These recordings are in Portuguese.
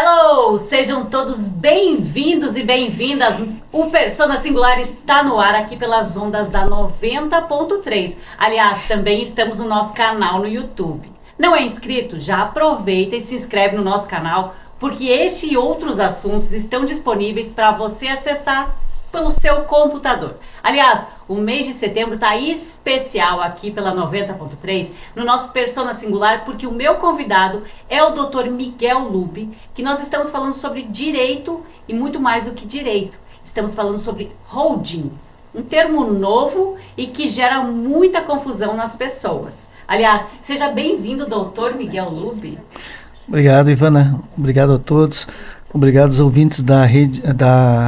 Hello! Sejam todos bem-vindos e bem-vindas. O Persona Singular está no ar aqui pelas ondas da 90.3. Aliás, também estamos no nosso canal no YouTube. Não é inscrito? Já aproveita e se inscreve no nosso canal, porque este e outros assuntos estão disponíveis para você acessar pelo seu computador. Aliás, o mês de setembro está especial aqui pela 90.3 no nosso Persona Singular, porque o meu convidado é o Dr. Miguel Lubbe, que nós estamos falando sobre direito e muito mais do que direito. Estamos falando sobre holding, um termo novo e que gera muita confusão nas pessoas. Aliás, seja bem-vindo, Dr. Miguel Lubbe. Obrigado, Ivana. Obrigado a todos. Obrigado aos ouvintes da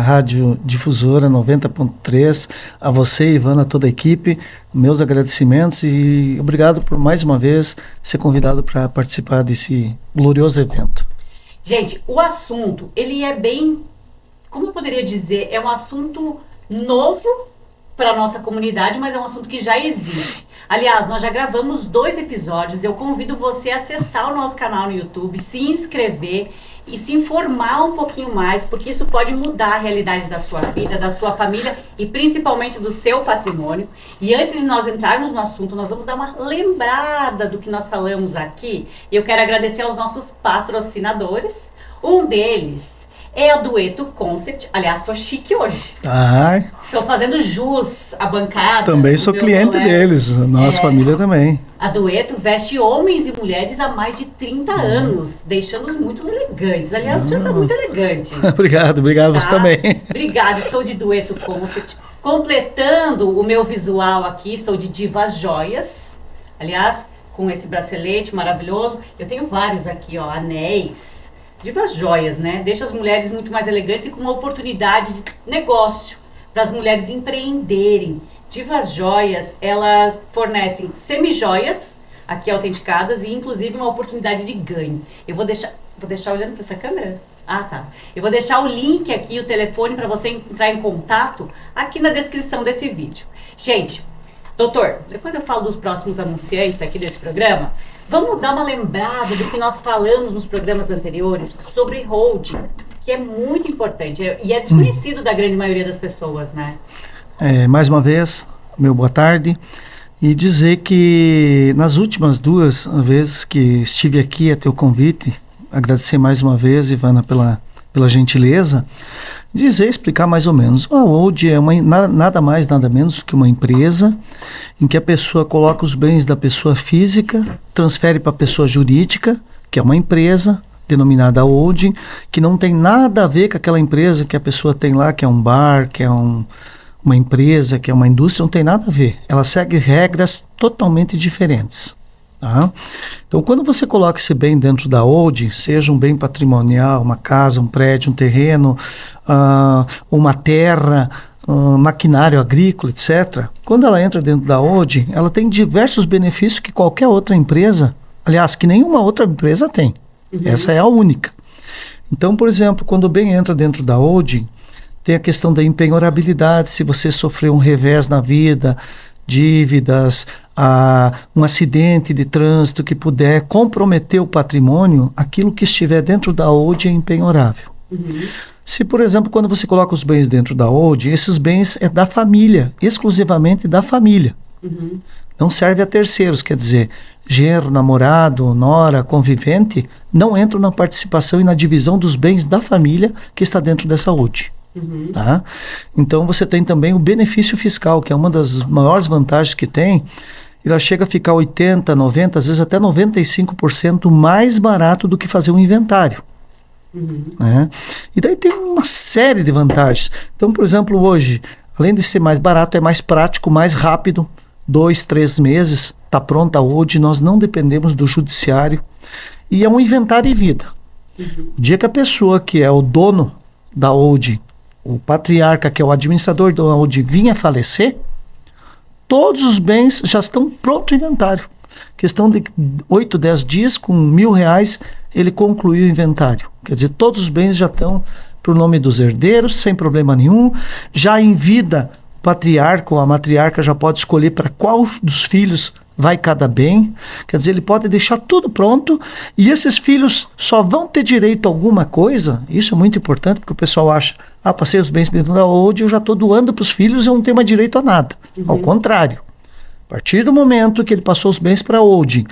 Rádio Difusora 90.3, a você, Ivana, a toda a equipe, meus agradecimentos e obrigado por mais uma vez ser convidado para participar desse glorioso evento. Gente, o assunto, ele é bem, como eu poderia dizer, é um assunto novo para a nossa comunidade, mas é um assunto que já existe. Aliás, nós já gravamos 2 episódios, eu convido você a acessar o nosso canal no YouTube, se inscrever e se informar um pouquinho mais, porque isso pode mudar a realidade da sua vida, da sua família e principalmente do seu patrimônio. E antes de nós entrarmos no assunto, nós vamos dar uma lembrada do que nós falamos aqui. Eu quero agradecer aos nossos patrocinadores. Um deles é a Dueto Concept. Aliás, estou chique hoje. Ai. Estou fazendo jus à bancada. Também sou cliente deles, nossa família também. A Dueto veste homens e mulheres há mais de 30 anos, deixando-os muito elegantes. Aliás, o senhor está muito elegante. Obrigado, tá? Você também. Obrigada, estou de Dueto Concept. Completando o meu visual aqui, estou de Divas Joias. Aliás, com esse bracelete maravilhoso. Eu tenho vários aqui, ó, anéis. Divas Joias, né? Deixa as mulheres muito mais elegantes e com uma oportunidade de negócio para as mulheres empreenderem. Divas Joias, elas fornecem semi-joias, aqui autenticadas, e inclusive uma oportunidade de ganho. Eu vou deixar olhando para essa câmera? Ah, tá. Eu vou deixar o link aqui, o telefone, para você entrar em contato aqui na descrição desse vídeo. Gente, doutor, depois eu falo dos próximos anunciantes aqui desse programa. Vamos dar uma lembrada do que nós falamos nos programas anteriores sobre holding, que é muito importante e é desconhecido da grande maioria das pessoas, né? Mais uma vez, meu boa tarde. E dizer que nas últimas 2 vezes que estive aqui a teu convite, agradecer mais uma vez, Ivana, pela gentileza, explicar mais ou menos. A holding é nada mais, nada menos que uma empresa em que a pessoa coloca os bens da pessoa física, transfere para a pessoa jurídica, que é uma empresa denominada holding, que não tem nada a ver com aquela empresa que a pessoa tem lá, que é um bar, que é uma empresa, que é uma indústria, não tem nada a ver. Ela segue regras totalmente diferentes. Tá? Então, quando você coloca esse bem dentro da holding, seja um bem patrimonial, uma casa, um prédio, um terreno, uma terra, maquinário agrícola, etc. Quando ela entra dentro da holding, ela tem diversos benefícios que qualquer outra empresa, aliás, que nenhuma outra empresa tem. Uhum. Essa é a única. Então, por exemplo, quando o bem entra dentro da holding, tem a questão da empenhorabilidade, se você sofreu um revés na vida, dívidas, um acidente de trânsito que puder comprometer o patrimônio, aquilo que estiver dentro da holding é empenhorável. Uhum. Se, por exemplo, quando você coloca os bens dentro da holding, esses bens é da família, exclusivamente da família. Uhum. Não serve a terceiros, quer dizer, genro, namorado, nora, convivente, não entram na participação e na divisão dos bens da família que está dentro dessa holding. Uhum. Tá? Então você tem também o benefício fiscal, que é uma das maiores vantagens que tem. Ela chega a ficar 80%, 90%, às vezes até 95% mais barato do que fazer um inventário. Uhum. Né? E daí tem uma série de vantagens. Então, por exemplo, hoje, além de ser mais barato, é mais prático, mais rápido, 2, 3 meses, está pronta a holding, nós não dependemos do judiciário. E é um inventário em vida. Uhum. O dia que a pessoa que é o dono da holding, o patriarca, que é o administrador da holding, vinha a falecer, todos os bens já estão pronto o inventário. Questão de 8, 10 dias, com R$1.000, ele concluiu o inventário. Quer dizer, todos os bens já estão para o nome dos herdeiros, sem problema nenhum. Já em vida, o patriarca ou a matriarca já pode escolher para qual dos filhos vai cada bem. Quer dizer, ele pode deixar tudo pronto e esses filhos só vão ter direito a alguma coisa. Isso é muito importante, porque o pessoal acha, passei os bens dentro da holding, eu já estou doando para os filhos e eu não tenho mais direito a nada. Ao contrário. A partir do momento que ele passou os bens para a holding,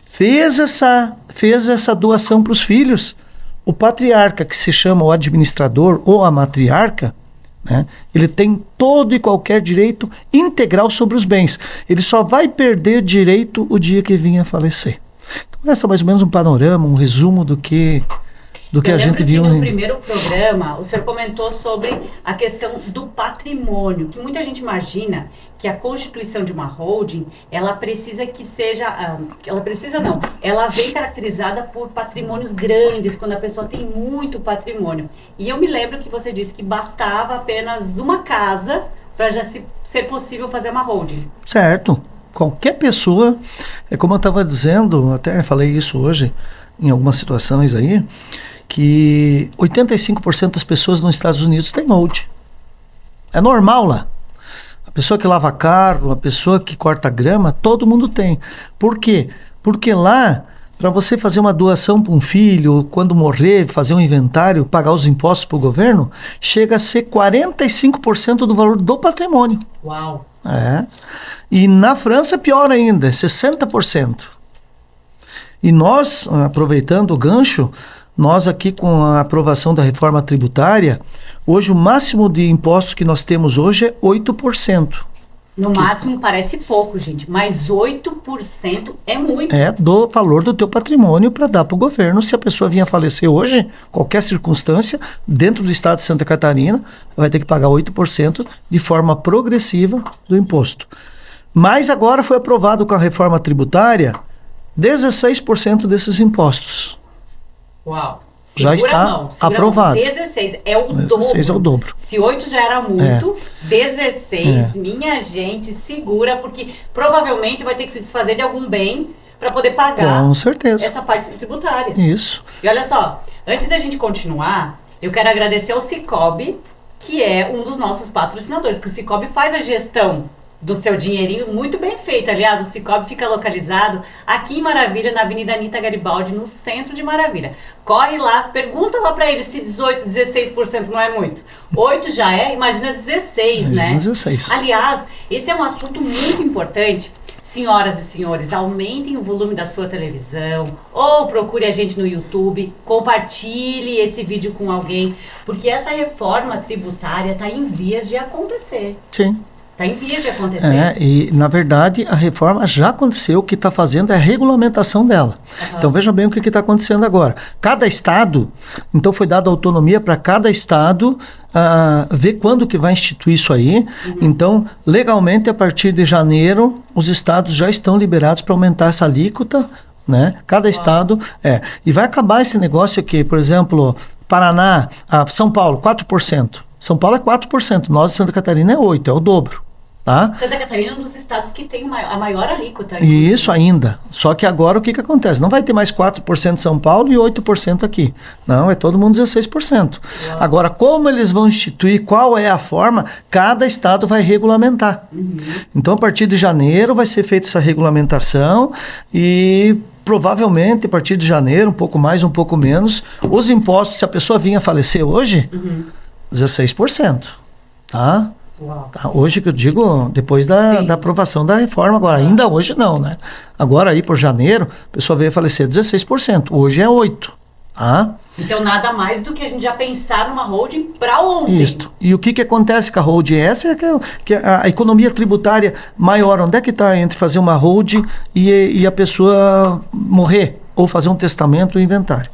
fez essa doação para os filhos, o patriarca, que se chama o administrador ou a matriarca, né, ele tem todo e qualquer direito integral sobre os bens. Ele só vai perder direito o dia que vinha a falecer. Então, esse é mais ou menos um panorama, um resumo do que a gente viu. No primeiro programa, o senhor comentou sobre a questão do patrimônio, que muita gente imagina que a constituição de uma holding, ela precisa que seja, ela vem caracterizada por patrimônios grandes, quando a pessoa tem muito patrimônio. E eu me lembro que você disse que bastava apenas uma casa para já ser possível fazer uma holding. Certo. Qualquer pessoa, é como eu estava dizendo, até falei isso hoje, em algumas situações aí, que 85% das pessoas nos Estados Unidos têm holding. É normal lá. A pessoa que lava carro, a pessoa que corta grama, todo mundo tem. Por quê? Porque lá, para você fazer uma doação para um filho, quando morrer, fazer um inventário, pagar os impostos para o governo, chega a ser 45% do valor do patrimônio. Uau! É. E na França é pior ainda, é 60%. E nós, aproveitando o gancho, nós aqui com a aprovação da reforma tributária, hoje o máximo de impostos que nós temos hoje é 8%. No máximo parece pouco, gente, mas 8% é muito. É do valor do teu patrimônio para dar para o governo. Se a pessoa vinha a falecer hoje, qualquer circunstância, dentro do estado de Santa Catarina, vai ter que pagar 8% de forma progressiva do imposto. Mas agora foi aprovado com a reforma tributária 16% desses impostos. Uau! Já está aprovado. 16 é o 16 dobro. É o dobro. Se 8 já era muito, 16, minha gente, segura, porque provavelmente vai ter que se desfazer de algum bem para poder pagar com certeza essa parte tributária. Isso. E olha só, antes da gente continuar, eu quero agradecer ao Sicoob, que é um dos nossos patrocinadores, que o Sicoob faz a gestão do seu dinheirinho muito bem feito. Aliás, o Sicoob fica localizado aqui em Maravilha, na Avenida Anita Garibaldi, no centro de Maravilha. Corre lá, pergunta lá para ele se 18, 16% não é muito. 8 já é, imagina 16, né? 16. Aliás, esse é um assunto muito importante. Senhoras e senhores, aumentem o volume da sua televisão ou procure a gente no YouTube, compartilhe esse vídeo com alguém, porque essa reforma tributária está em vias de acontecer. Sim. Está em vias de acontecer. E, na verdade, a reforma já aconteceu. O que está fazendo é a regulamentação dela. Então, veja bem o que está acontecendo agora. Cada estado, então foi dada autonomia para cada estado ver quando que vai instituir isso aí. Então, legalmente, a partir de janeiro, os estados já estão liberados para aumentar essa alíquota, né? Cada estado. E vai acabar esse negócio aqui, por exemplo, Paraná, São Paulo, 4%. São Paulo é 4%, nós, Santa Catarina, é 8%, é o dobro. Tá? Santa Catarina é um dos estados que tem a maior alíquota. Isso ainda. Só que agora o que acontece? Não vai ter mais 4% em São Paulo e 8% aqui. Não, é todo mundo 16%. Uau. Agora, como eles vão instituir, qual é a forma, cada estado vai regulamentar. Então, a partir de janeiro vai ser feita essa regulamentação e provavelmente, a partir de janeiro, um pouco mais, um pouco menos, os impostos, se a pessoa vinha a falecer hoje, 16%. Tá? Tá, hoje que eu digo, depois da aprovação da reforma, agora, ainda hoje não, né? Agora aí por janeiro, a pessoa veio a falecer 16%, hoje é 8%, tá? Então nada mais do que a gente já pensar numa holding para ontem. Isso. E o que acontece com a holding? Essa é que a economia tributária maior, onde é que está entre fazer uma holding e a pessoa morrer, ou fazer um testamento ou inventário?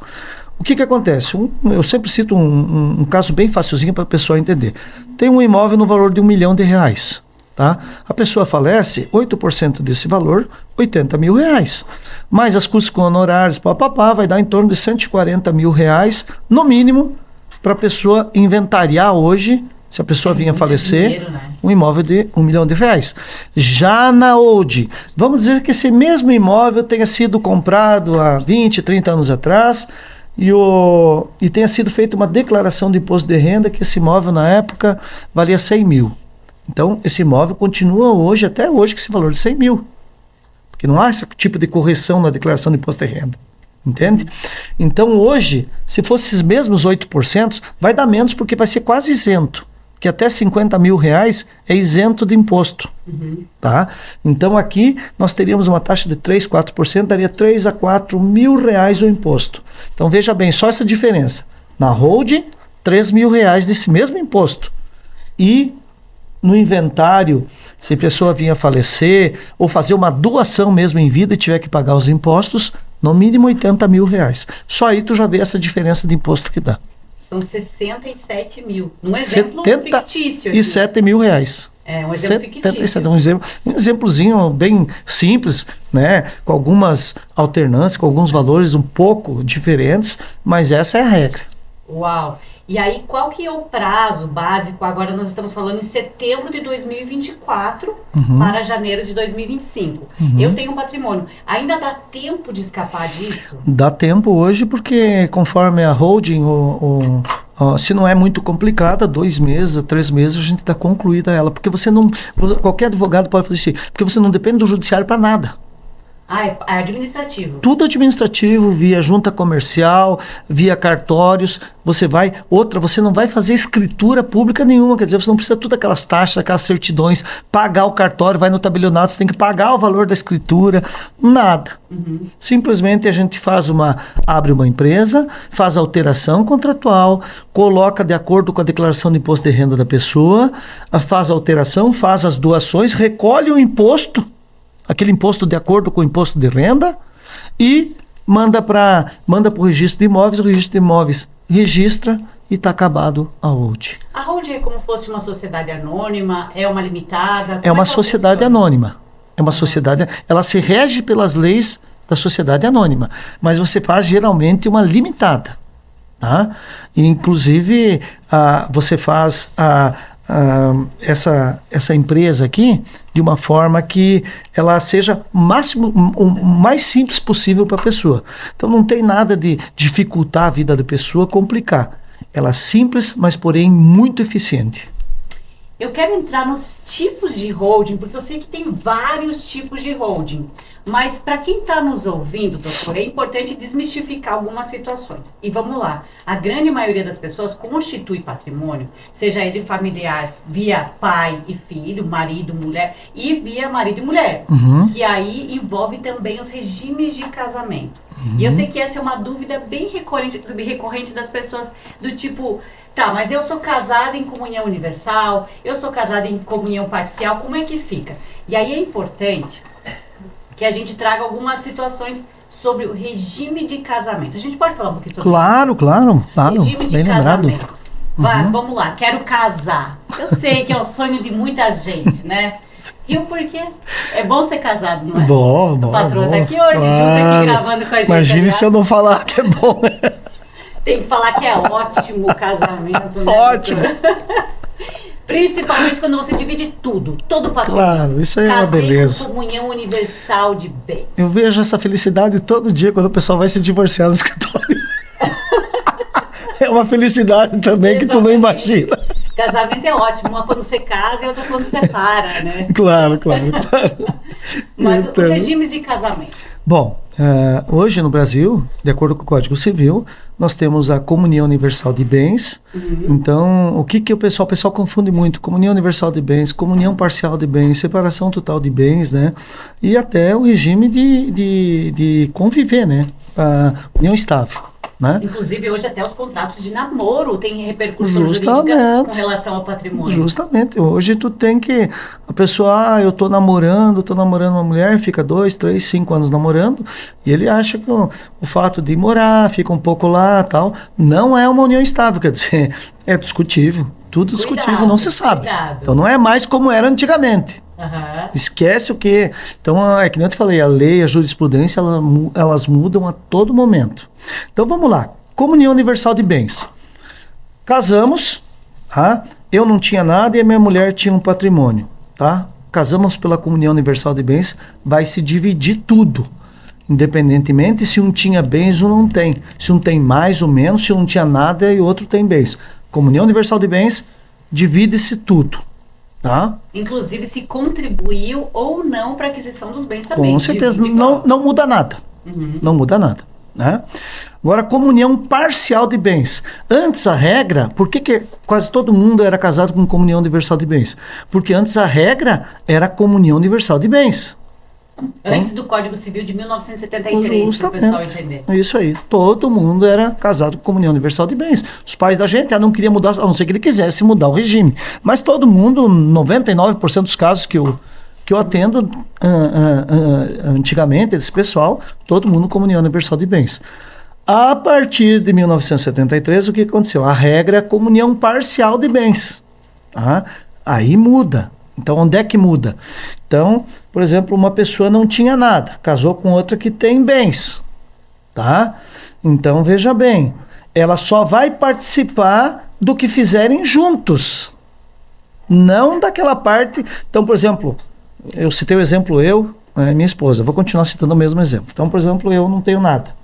O que acontece? Eu sempre cito um caso bem facilzinho para a pessoa entender. Tem um imóvel no valor de R$1 milhão, tá? A pessoa falece, 8% desse valor, R$80 mil. Mais as custas com honorários, vai dar em torno de R$140 mil, no mínimo, para a pessoa inventariar hoje, se a pessoa vinha a falecer, dinheiro, né? Um imóvel de R$1 milhão. Já na holding, vamos dizer que esse mesmo imóvel tenha sido comprado há 20, 30 anos atrás, e tenha sido feita uma declaração de imposto de renda que esse imóvel na época valia 100 mil. Então esse imóvel continua hoje, até hoje, com esse valor de 100 mil. que não há esse tipo de correção na declaração de imposto de renda. Entende? Então, hoje, se fosse esses mesmos 8%, vai dar menos porque vai ser quase isento. Que até 50 mil reais é isento de imposto. Tá? Então, aqui, nós teríamos uma taxa de 3, 4%, daria 3 a 4 mil reais o imposto. Então, veja bem, só essa diferença. Na holding, 3 mil reais desse mesmo imposto. E no inventário, se a pessoa vinha falecer ou fazer uma doação mesmo em vida e tiver que pagar os impostos, no mínimo 80 mil reais. Só aí tu já vê essa diferença de imposto que dá. São 67 mil. Um exemplo fictício aqui. E 7 mil reais. É, um exemplo fictício. Um exemplozinho bem simples, né? Com algumas alternâncias, com alguns valores um pouco diferentes, mas essa é a regra. Uau! E aí, qual que é o prazo básico? Agora nós estamos falando em setembro de 2024 para janeiro de 2025. Eu tenho um patrimônio. Ainda dá tempo de escapar disso? Dá tempo hoje, porque conforme a holding, se não é muito complicada, 2 meses, 3 meses, a gente está concluída ela. Porque você não... Qualquer advogado pode fazer isso. Porque você não depende do judiciário para nada. Ah, é administrativo. Tudo administrativo, via junta comercial, via cartórios. Você não vai fazer escritura pública nenhuma, quer dizer, você não precisa todas aquelas taxas, aquelas certidões, pagar o cartório, vai no tabelionato, você tem que pagar o valor da escritura, nada. Simplesmente a gente abre uma empresa, faz a alteração contratual, coloca de acordo com a declaração de imposto de renda da pessoa, faz a alteração, faz as doações, recolhe o imposto, aquele imposto de acordo com o imposto de renda, e manda para o registro de imóveis, o registro de imóveis registra e está acabado a holding. A holding é como se fosse uma sociedade anônima, é uma limitada? É uma sociedade anônima. É uma sociedade, ela se rege pelas leis da sociedade anônima, mas você faz geralmente uma limitada. Tá? E, inclusive, você faz essa empresa aqui de uma forma que ela seja o mais simples possível para a pessoa. Então não tem nada de dificultar a vida da pessoa, complicar. Ela é simples, mas porém muito eficiente. Eu quero entrar nos tipos de holding, porque eu sei que tem vários tipos de holding. Mas para quem está nos ouvindo, doutor, é importante desmistificar algumas situações. E vamos lá. A grande maioria das pessoas constitui patrimônio, seja ele familiar via pai e filho, marido, mulher, e via marido e mulher. Que aí envolve também os regimes de casamento. E eu sei que essa é uma dúvida bem recorrente das pessoas, do tipo... Tá, mas eu sou casada em comunhão universal, eu sou casada em comunhão parcial, como é que fica? E aí é importante que a gente traga algumas situações sobre o regime de casamento. A gente pode falar um pouquinho sobre isso? Claro. Regime de casamento. Vamos lá, quero casar. Eu sei que é o sonho de muita gente, né? E o porquê? É bom ser casado, não é? Bom. O patrão tá aqui hoje, junto aqui gravando com a gente. Imagine se eu não falar que é bom. Tem que falar que é ótimo o casamento, né? Ótimo! Principalmente quando você divide tudo, todo o patrimônio. Claro, isso aí é uma beleza. Com comunhão universal de bens. Eu vejo essa felicidade todo dia quando o pessoal vai se divorciar no escritório. É uma felicidade também. Exatamente. Que tu não imagina. Casamento é ótimo, uma quando você casa e outra quando você separa, né? Claro. Mas então, os regimes de casamento. Bom, hoje no Brasil, de acordo com o Código Civil, nós temos a comunhão universal de bens. Então, o que o pessoal confunde muito? Comunhão universal de bens, comunhão parcial de bens, separação total de bens, né? E até o regime de conviver, né? A união estável. Né? Inclusive, hoje até os contratos de namoro têm repercussão jurídica com relação ao patrimônio. Justamente. Hoje tu tem que... A pessoa, eu tô namorando uma mulher, fica 2, 3, 5 anos namorando, e ele acha que o fato de morar, fica um pouco lá, tal, não é uma união estável, quer dizer, é discutível. Tudo discutível, não se sabe. Cuidado. Então não é mais como era antigamente. Esquece o quê? Então, é que nem eu te falei, a lei, a jurisprudência, elas mudam a todo momento. Então, vamos lá. Comunhão universal de bens. Casamos, tá? Eu não tinha nada e a minha mulher tinha um patrimônio, tá? Casamos pela comunhão universal de bens, vai se dividir tudo. Independentemente se um tinha bens ou não tem. Se um tem mais ou menos, se um não tinha nada e o outro tem bens. Comunhão universal de bens, divide-se tudo. tá? Inclusive se contribuiu ou não para a aquisição dos bens também. Com certeza, de não muda nada. Não muda nada, né? Agora, comunhão parcial de bens. Antes a regra, por que quase todo mundo era casado com comunhão universal de bens? Porque antes a regra era comunhão universal de bens. Antes do Código Civil de 1973, para o pessoal entender. É isso aí. Todo mundo era casado com comunhão universal de bens. Os pais da gente não queriam mudar, a não ser que ele quisesse mudar o regime. Mas todo mundo, 99% dos casos que eu atendo, antigamente, esse pessoal, todo mundo comunhão universal de bens. A partir de 1973, o que aconteceu? A regra é comunhão parcial de bens. Tá? Aí muda. Então, onde é que muda? Então, por exemplo, uma pessoa não tinha nada, casou com outra que tem bens. Tá? Então, veja bem, ela só vai participar do que fizerem juntos. Não daquela parte... Então, por exemplo, eu citei o exemplo minha esposa. Vou continuar citando o mesmo exemplo. Então, por exemplo, eu não tenho nada.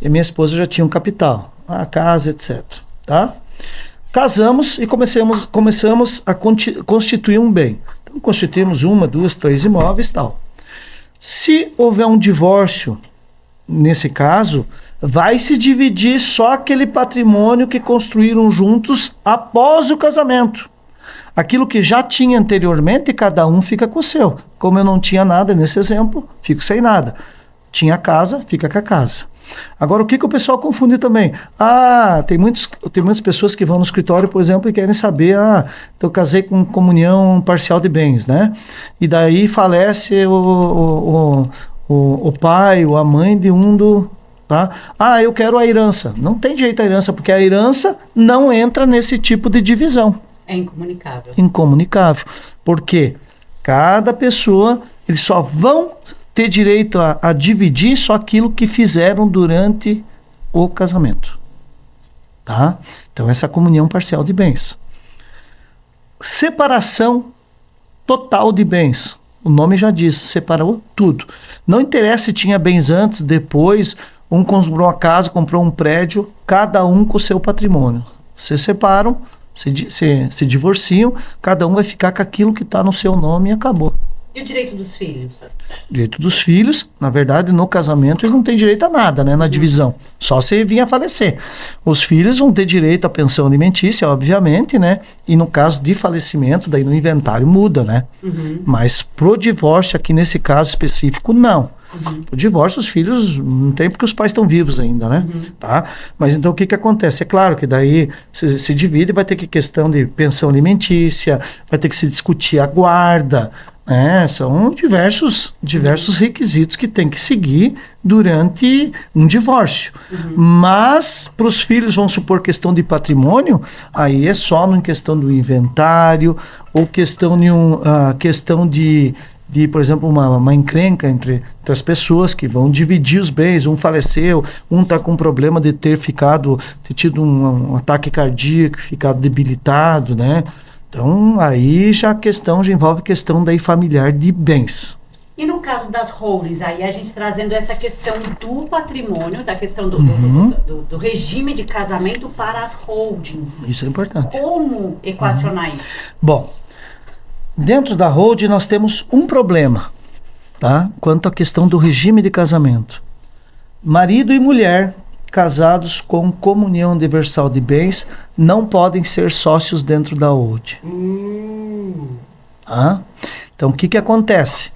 E minha esposa já tinha um capital, a casa, etc. Tá? Casamos e começamos a constituir um bem. Então, constituímos 1, 2, 3 imóveis e tal. Se houver um divórcio, nesse caso, vai se dividir só aquele patrimônio que construíram juntos após o casamento. Aquilo que já tinha anteriormente, cada um fica com o seu. Como eu não tinha nada nesse exemplo, fico sem nada. Tinha casa, fica com a casa. Agora, o que o pessoal confunde também? Tem muitas pessoas que vão no escritório, por exemplo, e querem saber, eu casei com comunhão parcial de bens, né? E daí falece o pai ou a mãe de um do... Tá? Eu quero a herança. Não tem direito à herança, porque a herança não entra nesse tipo de divisão. É incomunicável. Incomunicável. Porque cada pessoa, eles só vão ter direito a dividir só aquilo que fizeram durante o casamento. Tá? Então, essa é a comunhão parcial de bens. Separação total de bens. O nome já diz, separou tudo. Não interessa se tinha bens antes, depois, um comprou uma casa, comprou um prédio, cada um com o seu patrimônio. Se separam, se divorciam, cada um vai ficar com aquilo que está no seu nome e acabou. E o direito dos filhos? Direito dos filhos, na verdade, no casamento, eles não têm direito a nada, né, na divisão. Só se vir a falecer. Os filhos vão ter direito à pensão alimentícia, obviamente, né? E no caso de falecimento, daí no inventário muda, né? Mas pro divórcio, aqui nesse caso específico, não. O divórcio, os filhos não tem porque os pais estão vivos ainda, né? Tá? Mas então o que acontece? É claro que daí se divide, vai ter que questão de pensão alimentícia, vai ter que se discutir a guarda, são diversos requisitos que tem que seguir durante um divórcio. Mas para os filhos, vamos supor, questão de patrimônio, aí é só em questão do inventário ou questão de por exemplo, uma encrenca entre as pessoas que vão dividir os bens. Um faleceu, um está com problema de ter tido um ataque cardíaco, ficado debilitado, né? Então, aí já envolve questão daí familiar de bens. E no caso das holdings, aí a gente trazendo essa questão do patrimônio, da questão do regime de casamento para as holdings. Isso é importante. Como equacionar isso? Bom, dentro da holding nós temos um problema, tá? Quanto à questão do regime de casamento. Marido e mulher casados com comunhão universal de bens não podem ser sócios dentro da holding. Tá? Então, o que acontece?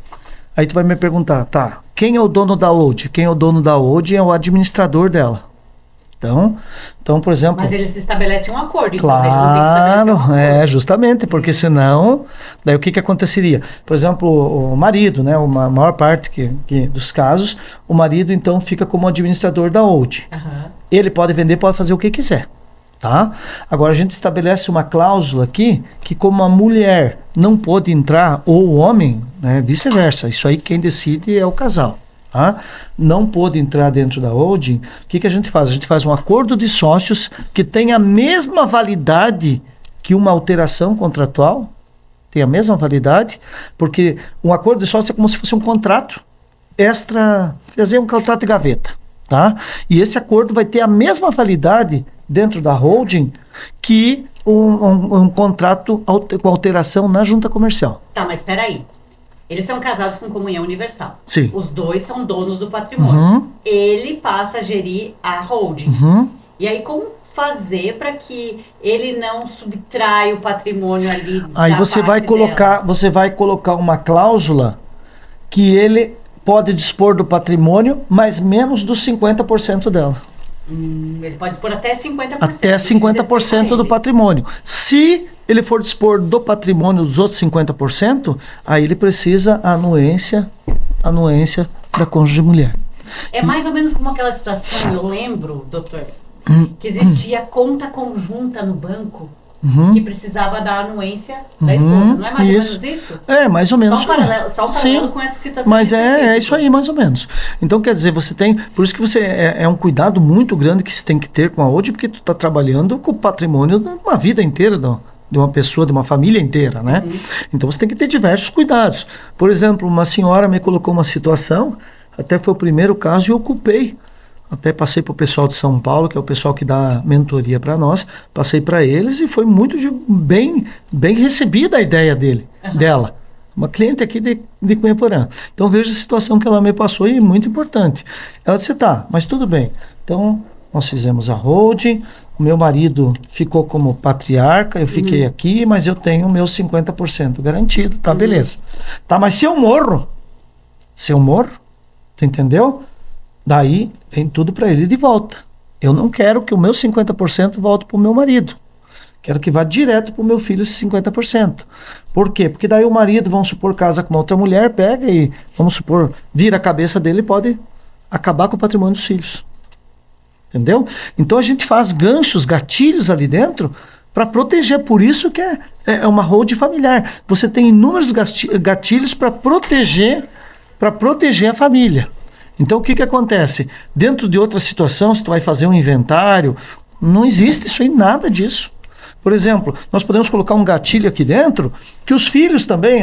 Aí tu vai me perguntar, tá, quem é o dono da holding? Quem é o dono da holding é o administrador dela. Então, por exemplo... Mas eles estabelecem um acordo, claro, então eles não têm que estabelecer um acordo. Justamente, porque senão, daí o que aconteceria? Por exemplo, o marido, né, a maior parte dos casos, o marido então fica como administrador da holding. Ele pode vender, pode fazer o que quiser, tá? Agora a gente estabelece uma cláusula aqui, que como a mulher não pôde entrar, ou o homem, né, vice-versa, isso aí quem decide é o casal. Tá? Não pôde entrar dentro da holding, o que a gente faz? A gente faz um acordo de sócios que tem a mesma validade que uma alteração contratual, tem a mesma validade, porque um acordo de sócio é como se fosse um contrato extra, fazer um contrato de gaveta, tá? E esse acordo vai ter a mesma validade dentro da holding que um contrato com alteração na junta comercial. Tá, mas espera aí. Eles são casados com comunhão universal. Sim. Os dois são donos do patrimônio. Ele passa a gerir a holding. E aí, como fazer para que ele não subtrai o patrimônio ali? Aí você vai colocar uma cláusula que ele pode dispor do patrimônio, mas menos dos 50% dela. Ele pode dispor até 50%. Até 50% do patrimônio. Se ele for dispor do patrimônio dos outros 50%, aí ele precisa a anuência da cônjuge mulher. É mais ou menos como aquela situação, eu lembro, doutor, que existia conta conjunta no banco que precisava da anuência da esposa. Não é mais ou menos isso? É, mais ou menos. Só um paralelo com essa situação. Mas é isso aí, mais ou menos. Então, quer dizer, você tem... Por isso que você é um cuidado muito grande que você tem que ter com a holding, porque tu está trabalhando com o patrimônio de uma vida inteira, de uma pessoa, de uma família inteira, né? Então, você tem que ter diversos cuidados. Por exemplo, uma senhora me colocou uma situação, até foi o primeiro caso, e eu ocupei. Até passei para o pessoal de São Paulo, que é o pessoal que dá mentoria para nós, passei para eles e foi muito bem recebida a ideia dela. Uma cliente aqui de Cunhaporã. Então veja a situação que ela me passou e muito importante. Ela disse, tá, mas tudo bem. Então nós fizemos a holding, o meu marido ficou como patriarca, eu fiquei aqui, mas eu tenho o meu 50% garantido, tá, beleza. Tá, mas se eu morro, tu entendeu? Daí tem tudo para ele de volta. Eu não quero que o meu 50% volte para o meu marido. Quero que vá direto para o meu filho esse 50%. Por quê? Porque daí o marido, vamos supor, casa com uma outra mulher, pega e, vamos supor, vira a cabeça dele e pode acabar com o patrimônio dos filhos. Entendeu? Então a gente faz ganchos, gatilhos ali dentro para proteger. Por isso que é uma holding familiar. Você tem inúmeros gatilhos para proteger a família. Então, o que acontece? Dentro de outra situação, se tu vai fazer um inventário, não existe isso aí, nada disso. Por exemplo, nós podemos colocar um gatilho aqui dentro, que os filhos também,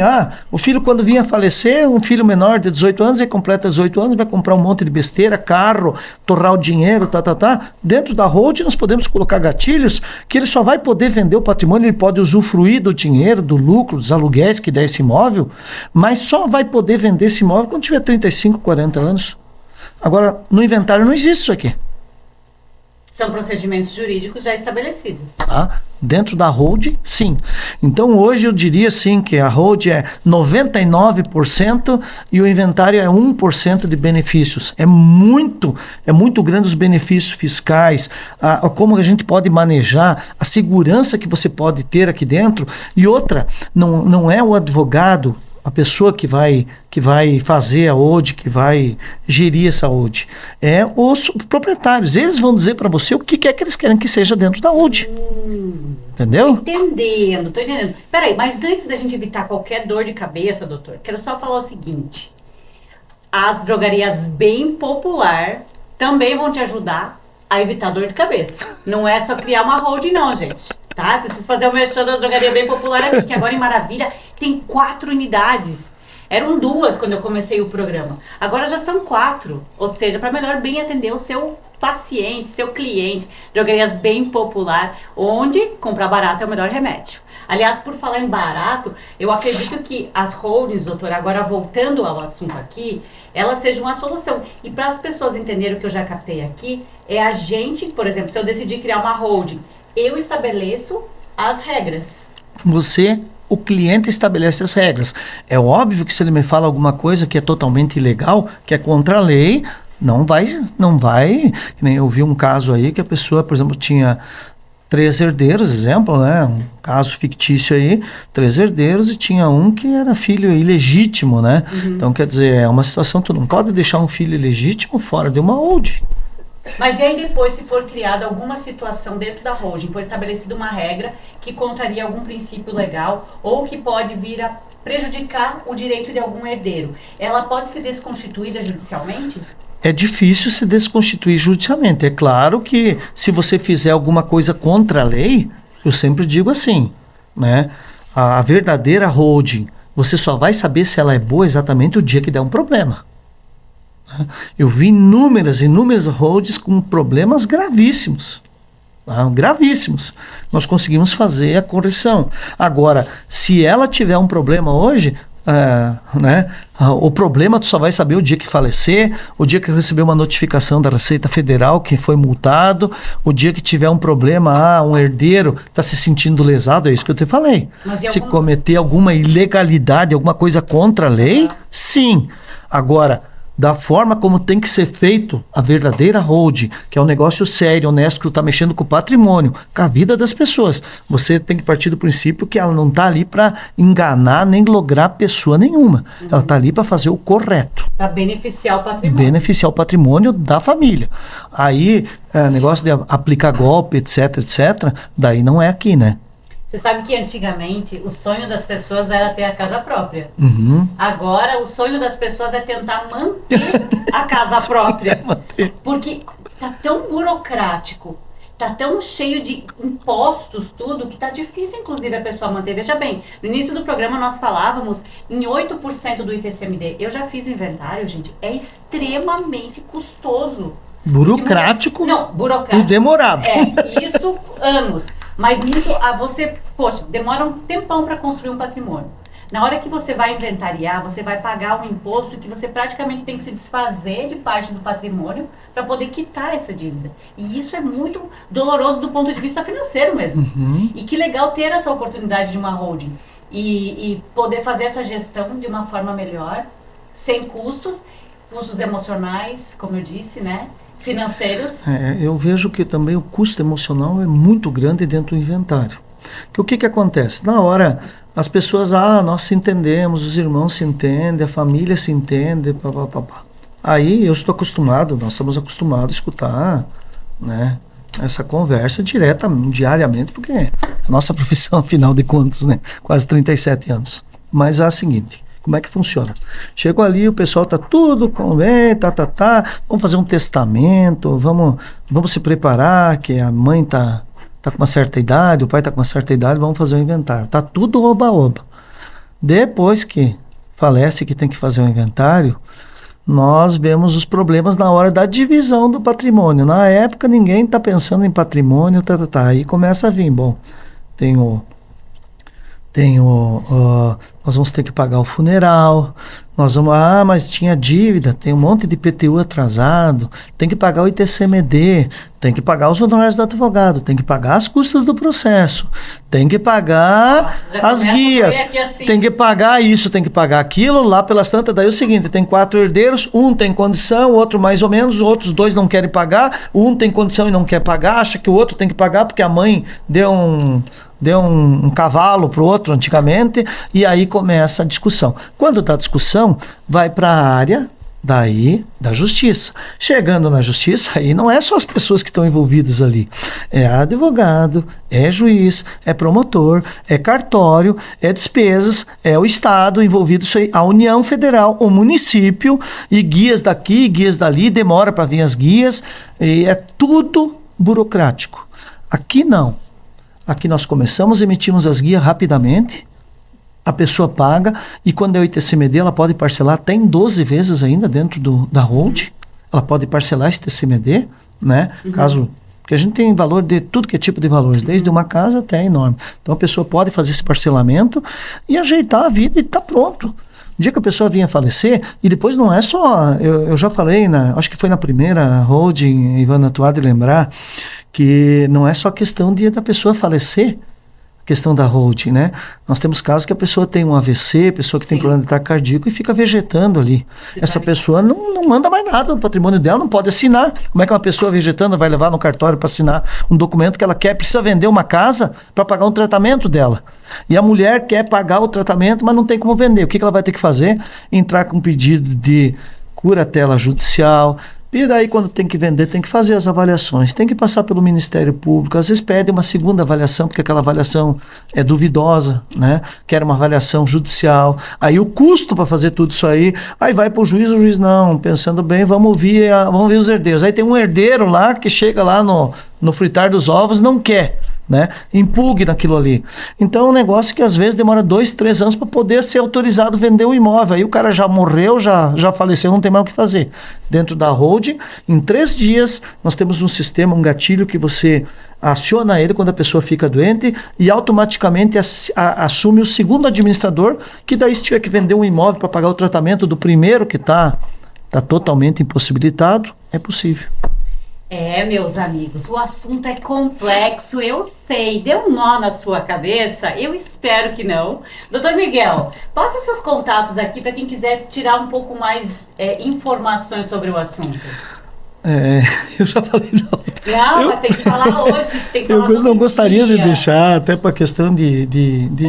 o filho quando vinha a falecer, um filho menor de 18 anos, ele completa 18 anos, vai comprar um monte de besteira, carro, torrar o dinheiro, Dentro da holding nós podemos colocar gatilhos que ele só vai poder vender o patrimônio, ele pode usufruir do dinheiro, do lucro, dos aluguéis que dá esse imóvel, mas só vai poder vender esse imóvel quando tiver 35, 40 anos. Agora, no inventário não existe isso aqui. São procedimentos jurídicos já estabelecidos. Dentro da holding, sim. Então, hoje eu diria sim que a holding é 99% e o inventário é 1% de benefícios. É muito grande os benefícios fiscais, como a gente pode manejar, a segurança que você pode ter aqui dentro. E outra, não é o advogado, a pessoa que vai fazer a holding, que vai gerir essa holding, é os proprietários. Eles vão dizer para você o que é que eles querem que seja dentro da holding. Entendeu? Tô entendendo. Peraí, mas antes da gente evitar qualquer dor de cabeça, doutor, quero só falar o seguinte. As drogarias bem popular também vão te ajudar a evitar dor de cabeça. Não é só criar uma holding não, gente. Tá? Preciso fazer o merchan da drogaria bem popular aqui, que agora em Maravilha tem 4 unidades. Eram 2 quando eu comecei o programa. Agora já são 4. Ou seja, para melhor bem atender o seu paciente, seu cliente. Drogarias bem popular, onde comprar barato é o melhor remédio. Aliás, por falar em barato, eu acredito que as holdings, doutora, agora voltando ao assunto aqui, elas sejam uma solução. E para as pessoas entenderem o que eu já captei aqui, é a gente, por exemplo, se eu decidir criar uma holding, eu estabeleço as regras. O cliente estabelece as regras. É óbvio que se ele me fala alguma coisa que é totalmente ilegal, que é contra a lei, não vai. Nem eu vi um caso aí que a pessoa, por exemplo, tinha 3 herdeiros, exemplo, né? Um caso fictício aí, 3 herdeiros e tinha um que era filho ilegítimo, né? Então, quer dizer, é uma situação, tu não pode deixar um filho ilegítimo fora de uma holding. Mas e aí depois, se for criada alguma situação dentro da holding, foi estabelecida uma regra que contraria algum princípio legal ou que pode vir a prejudicar o direito de algum herdeiro, ela pode ser desconstituída judicialmente? É difícil se desconstituir judicialmente. É claro que se você fizer alguma coisa contra a lei, eu sempre digo assim, né? A verdadeira holding, você só vai saber se ela é boa exatamente o dia que der um problema. Eu vi inúmeras holdings com problemas gravíssimos. gravíssimos. Nós conseguimos fazer a correção. Agora, se ela tiver um problema hoje, né, o problema tu só vai saber o dia que falecer, o dia que receber uma notificação da Receita Federal que foi multado, o dia que tiver um problema, um herdeiro está se sentindo lesado, é isso que eu te falei. Se cometer alguma ilegalidade, alguma coisa contra a lei, sim. Agora, da forma como tem que ser feito a verdadeira holding, que é um negócio sério, honesto, que está mexendo com o patrimônio, com a vida das pessoas. Você tem que partir do princípio que ela não está ali para enganar nem lograr pessoa nenhuma. Ela está ali para fazer o correto. Para beneficiar o patrimônio. Beneficiar o patrimônio da família. Aí, negócio de aplicar golpe, etc, etc, daí não é aqui, né? Você sabe que antigamente o sonho das pessoas era ter a casa própria. Agora o sonho das pessoas é tentar manter a casa própria. Porque tá tão burocrático, tá tão cheio de impostos, tudo, que tá difícil, inclusive, a pessoa manter. Veja bem, no início do programa nós falávamos em 8% do ITCMD. Eu já fiz inventário, gente, é extremamente custoso. Burocrático? Não, burocrático. E demorado. Isso, anos. Mas poxa, demora um tempão para construir um patrimônio. Na hora que você vai inventariar, você vai pagar um imposto que você praticamente tem que se desfazer de parte do patrimônio para poder quitar essa dívida. E isso é muito doloroso do ponto de vista financeiro mesmo. E que legal ter essa oportunidade de uma holding e poder fazer essa gestão de uma forma melhor, sem custos emocionais, como eu disse, né? Financeiros. Eu vejo que também o custo emocional é muito grande dentro do inventário. Que o que acontece? Na hora, as pessoas, nós se entendemos, os irmãos se entendem, a família se entende, papapá. Aí eu estou acostumado, nós estamos acostumados a escutar, né, essa conversa diariamente, porque é a nossa profissão, afinal de contas, né, quase 37 anos. Mas é a seguinte, como é que funciona? Chegou ali, o pessoal tá tudo bem, vamos fazer um testamento, vamos se preparar, que a mãe tá com uma certa idade, o pai tá com uma certa idade, vamos fazer um inventário. Tá tudo oba-oba. Depois que falece, que tem que fazer um inventário, nós vemos os problemas na hora da divisão do patrimônio. Na época, ninguém tá pensando em patrimônio, Aí começa a vir, nós vamos ter que pagar o funeral, mas tinha dívida, tem um monte de IPTU atrasado, tem que pagar o ITCMD, tem que pagar os honorários do advogado, tem que pagar as custas do processo, tem que pagar as guias, assim. Tem que pagar isso, tem que pagar aquilo, lá pelas tantas, daí é o seguinte, tem 4 herdeiros, um tem condição, o outro mais ou menos, os outros 2 não querem pagar, um tem condição e não quer pagar, acha que o outro tem que pagar porque a mãe deu um cavalo para o outro antigamente, e aí começa a discussão. Quando dá discussão, vai para a área da justiça. Chegando na justiça, aí não é só as pessoas que estão envolvidas ali. É advogado, é juiz, é promotor, é cartório, é despesas, é o Estado envolvido, isso aí, a União Federal, o município, e guias daqui, guias dali, demora para vir as guias, e é tudo burocrático. Aqui não. Aqui nós começamos, emitimos as guias rapidamente, a pessoa paga, e quando é o ITCMD, ela pode parcelar até em 12 vezes ainda dentro da holding. Ela pode parcelar esse ITCMD, né? Porque a gente tem valor de tudo que é tipo de valores, desde uma casa até enorme. Então a pessoa pode fazer esse parcelamento e ajeitar a vida e está pronto. O dia que a pessoa vinha falecer, e depois não é só, eu já falei, acho que foi na primeira holding, Ivana, tu há de lembrar, que não é só questão da pessoa falecer, questão da holding, né? Nós temos casos que a pessoa tem um AVC, pessoa que tem problema de ataque cardíaco e fica vegetando ali. Essa pessoa não manda mais nada no patrimônio dela, não pode assinar. Como é que uma pessoa vegetando vai levar no cartório para assinar um documento que ela precisa vender uma casa para pagar um tratamento dela? E a mulher quer pagar o tratamento, mas não tem como vender. O que ela vai ter que fazer? Entrar com um pedido de curatela judicial. E daí, quando tem que vender, tem que fazer as avaliações, tem que passar pelo Ministério Público, às vezes pede uma segunda avaliação, porque aquela avaliação é duvidosa, né? Quer uma avaliação judicial. Aí o custo para fazer tudo isso aí vai para o juiz não, pensando bem, vamos ouvir os herdeiros. Aí tem um herdeiro lá que chega lá no fritar dos ovos, não quer. né? Impugne naquilo ali. Então é um negócio que às vezes demora 2, 3 anos para poder ser autorizado a vender o imóvel. Aí o cara já morreu, já faleceu, não tem mais o que fazer. Dentro da holding, em 3 dias, nós temos um sistema, um gatilho que você aciona ele quando a pessoa fica doente e automaticamente assume o segundo administrador, que daí se tiver que vender um imóvel para pagar o tratamento do primeiro que está totalmente impossibilitado, é possível. Meus amigos, o assunto é complexo, eu sei. Deu um nó na sua cabeça? Eu espero que não. Doutor Miguel, passe os seus contatos aqui para quem quiser tirar um pouco mais informações sobre o assunto. Eu já falei não. Não, mas tem que falar hoje. Tem que falar eu não gostaria de deixar, até para a questão de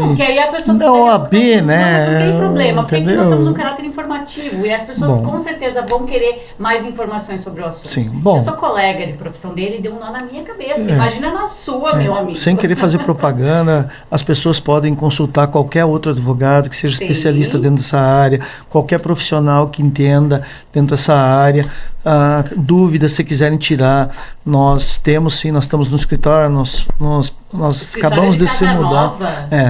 porque aí a pessoa da OAB, né? Não tem problema, porque aqui entendeu? nós temos um caráter informativo e as pessoas com certeza vão querer mais informações sobre o assunto. Sim, bom. Eu sou colega de profissão dele e deu um nó na minha cabeça. Imagina na sua, meu amigo. Sem querer fazer propaganda, as pessoas podem consultar qualquer outro advogado que seja especialista dentro dessa área, qualquer profissional que entenda dentro dessa área. Dúvidas, se quiserem tirar, nós temos sim, nós estamos no escritório, nós acabamos de se mudar.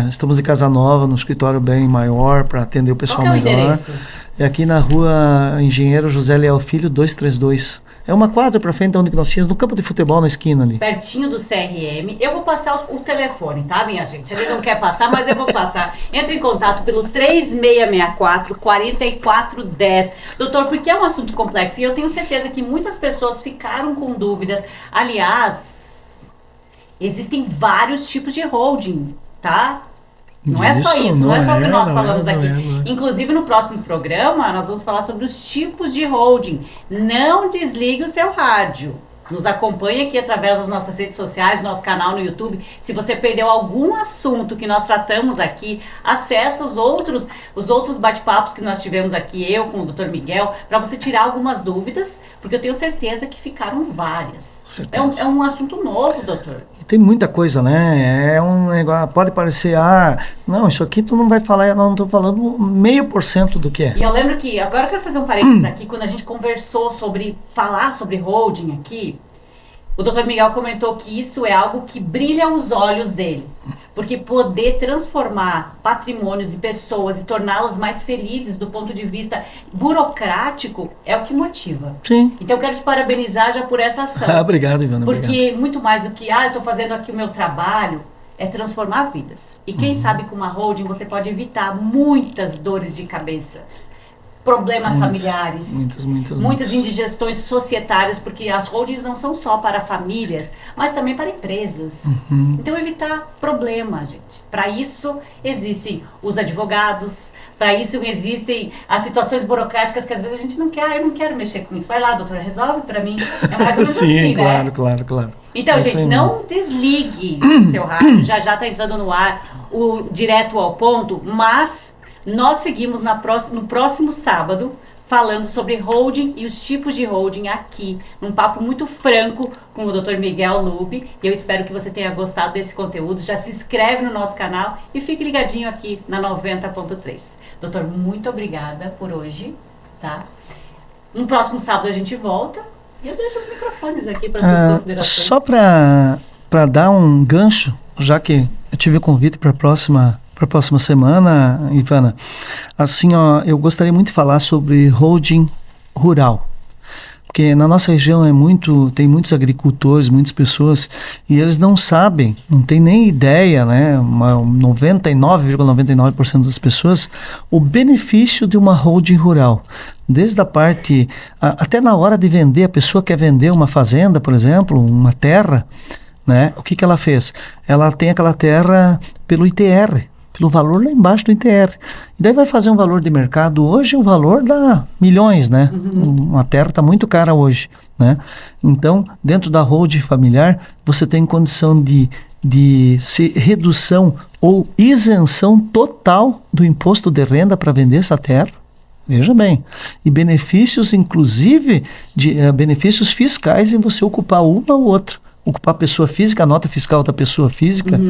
Estamos de casa nova, no escritório bem maior, para atender o pessoal melhor. Qual é o endereço? É aqui na rua Engenheiro José Leal Filho, 232. É uma quadra para frente onde nós tínhamos, no campo de futebol, na esquina ali. Pertinho do CRM. Eu vou passar o telefone, tá, minha gente? Ele não quer passar, mas eu vou passar. Entre em contato pelo 3664-4410. Doutor, porque é um assunto complexo e eu tenho certeza que muitas pessoas ficaram com dúvidas. Aliás, existem vários tipos de holding, tá? Não é só isso, não é só o que nós falamos aqui. Inclusive, no próximo programa, nós vamos falar sobre os tipos de holding. Não desligue o seu rádio. Nos acompanhe aqui através das nossas redes sociais, nosso canal no YouTube. Se você perdeu algum assunto que nós tratamos aqui, acessa os outros bate-papos que nós tivemos aqui, eu com o Dr. Miguel, para você tirar algumas dúvidas, porque eu tenho certeza que ficaram várias. É um assunto novo, doutor. Tem muita coisa, né? É um negócio, pode parecer, não, isso aqui tu não vai falar, eu não estou falando 0,5% do que é. E eu lembro que, agora eu quero fazer um parênteses aqui, quando a gente conversou falar sobre holding aqui, o Dr. Miguel comentou que isso é algo que brilha os olhos dele. Porque poder transformar patrimônios e pessoas e torná-las mais felizes do ponto de vista burocrático é o que motiva. Sim. Então eu quero te parabenizar já por essa ação. Obrigado, Ivana. Porque muito mais do que, eu estou fazendo aqui o meu trabalho, é transformar vidas. E quem sabe com uma holding você pode evitar muitas dores de cabeça. Problemas familiares, muitas indigestões societárias, porque as holdings não são só para famílias, mas também para empresas. Então, evitar problemas, gente. Para isso, existem os advogados, para isso existem as situações burocráticas que às vezes a gente não quer, eu não quero mexer com isso. Vai lá, doutor, resolve para mim. É mais ou menos Sim, assim, claro, né? claro. Então, gente, não desligue o seu rádio, já está entrando no ar o direto ao ponto, mas nós seguimos no próximo sábado falando sobre holding e os tipos de holding aqui, num papo muito franco com o Dr. Miguel Lube. E eu espero que você tenha gostado desse conteúdo. Já se inscreve no nosso canal e fique ligadinho aqui na 90.3. Doutor, muito obrigada por hoje, tá? No próximo sábado a gente volta e eu deixo os microfones aqui para suas considerações. Só para dar um gancho, já que eu tive o convite para a próxima semana, Ivana, assim, eu gostaria muito de falar sobre holding rural, porque na nossa região tem muitos agricultores, muitas pessoas, e eles não sabem, não tem nem ideia, né, 99,99% das pessoas, o benefício de uma holding rural. Desde a parte, até na hora de vender, a pessoa quer vender uma fazenda, por exemplo, uma terra, né, o que ela fez? Ela tem aquela terra pelo ITR, pelo valor lá embaixo do ITR. E daí vai fazer um valor de mercado. Hoje o valor dá milhões, né? Uma terra está muito cara hoje, né? Então, dentro da holding familiar, você tem condição de redução ou isenção total do imposto de renda para vender essa terra. Veja bem. E benefícios, inclusive, benefícios fiscais em você ocupar uma ou outra. Ocupar a pessoa física, a nota fiscal da pessoa física,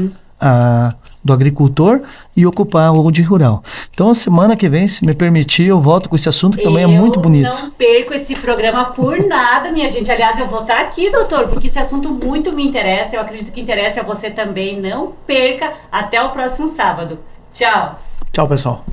do agricultor e ocupar o de rural. Então, a semana que vem, se me permitir, eu volto com esse assunto que também é muito bonito. Eu não perco esse programa por nada, minha gente. Aliás, eu vou estar aqui, doutor, porque esse assunto muito me interessa. Eu acredito que interessa a você também. Não perca. Até o próximo sábado. Tchau. Tchau, pessoal.